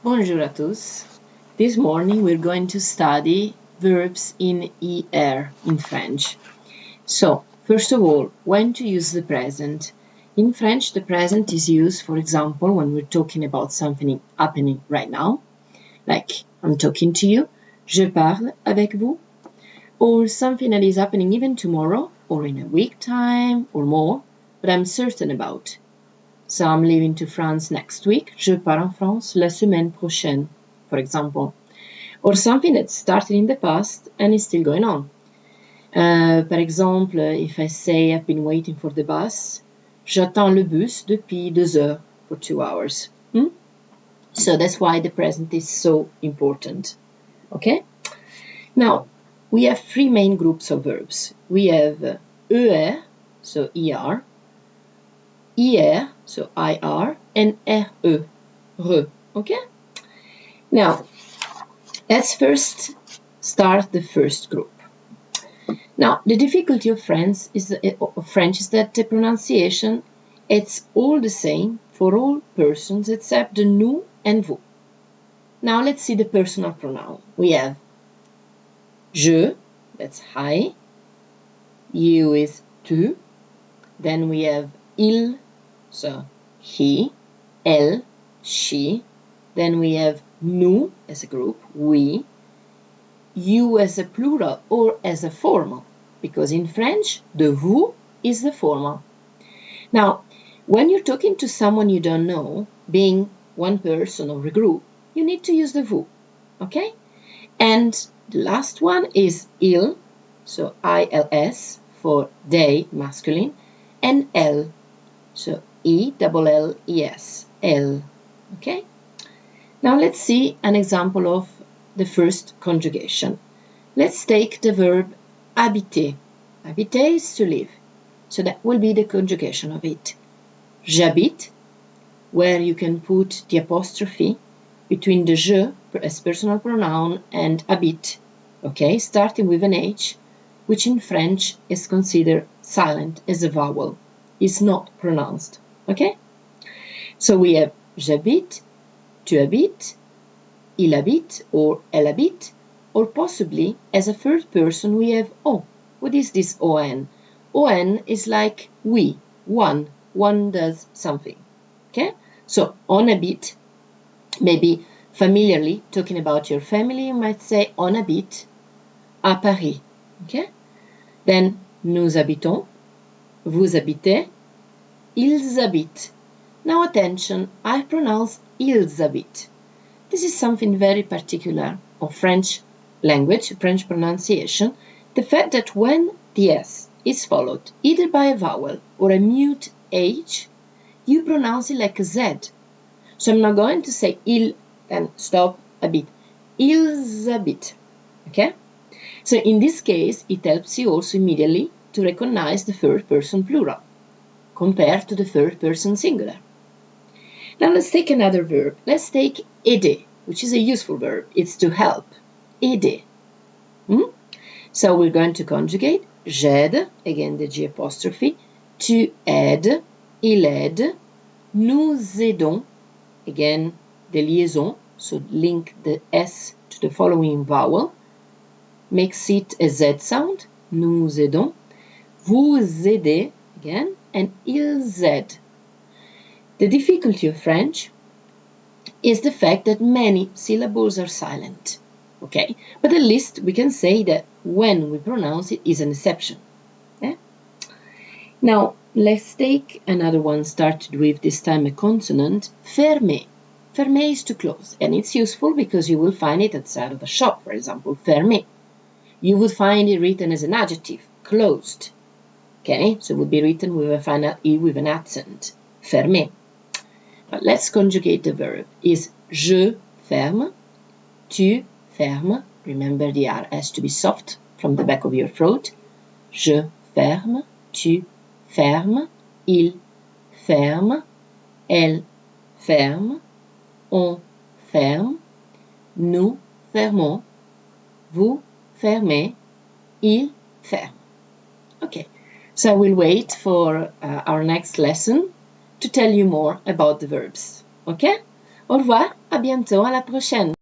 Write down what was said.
Bonjour à tous. This morning we're going to study verbs in ER in French. So, first of all, when to use the present. In French, the present is used, for example, when we're talking about something happening right now, like I'm talking to you, je parle avec vous, or something that is happening even tomorrow, or in a week time, or more, but I'm certain about. So I'm leaving to France next week. Je pars en France la semaine prochaine, for example. Or something that started in the past and is still going on. Par exemple, if I say I've been waiting for the bus, j'attends le bus depuis 2 heures, for 2 hours. So that's why the present is so important. Okay? Now, we have 3 main groups of verbs. We have ER, so ER, IR, so IR, and RE, RE, okay? Now, let's first start the first group. Now, the difficulty of French is that the pronunciation, it's all the same for all persons except the nous and vous. Now, let's see the personal pronoun. We have je, that's I, you is tu, then we have il, so he, elle, she, then we have nous as a group, we, you as a plural or as a formal, because in French, the vous is the formal. Now, when you're talking to someone you don't know, being one person or a group, you need to use the vous, okay? And the last one is il, so ILS for they, masculine, and elle, so ELLES, elle, okay? Now let's see an example of the first conjugation. Let's take the verb habiter. Habiter is to live, so that will be the conjugation of it. J'habite, where you can put the apostrophe between the je as personal pronoun and habite, okay, starting with an H, which in French is considered silent as a vowel, is not pronounced, okay? So we have j'habite, tu habites, il habite, or elle habite, or possibly as a third person we have on. What is this on? On is like we, one does something, okay? So on habite, maybe familiarly talking about your family, you might say on habite à Paris, okay? Then nous habitons, vous habitez, ils habitent. Now attention, I pronounce ils habitent. This is something very particular of French language, French pronunciation, the fact that when the S is followed either by a vowel or a mute H, you pronounce it like a Z. So I'm not going to say il and stop a bit. Ils habitent, okay? So in this case, it helps you also immediately to recognize the third person plural compared to the third person singular. Now let's take another verb. Let's take aider, which is a useful verb. It's to help. Aider. So we're going to conjugate j'aide, again the G apostrophe, tu aides, il aide, nous aidons, again the liaison, so link the S to the following vowel, makes it a Z sound, nous aidons, vous aidez, again, and ils aident. The difficulty of French is the fact that many syllables are silent, okay? But at least we can say that when we pronounce it is an exception. Yeah? Now, let's take another one started with this time a consonant, fermer. Fermer is to close, and it's useful because you will find it outside of a shop, for example, fermer. You would find it written as an adjective, closed. Okay, so it would be written with a final E with an accent, fermer. But let's conjugate the verb. Is je ferme, tu fermes. Remember the R has to be soft from the back of your throat. Je ferme, tu fermes, il ferme, elle ferme, on ferme, nous fermons, vous fermez, il ferme. Okay, so I will wait for our next lesson to tell you more about the verbs. Okay? Au revoir, à bientôt, à la prochaine.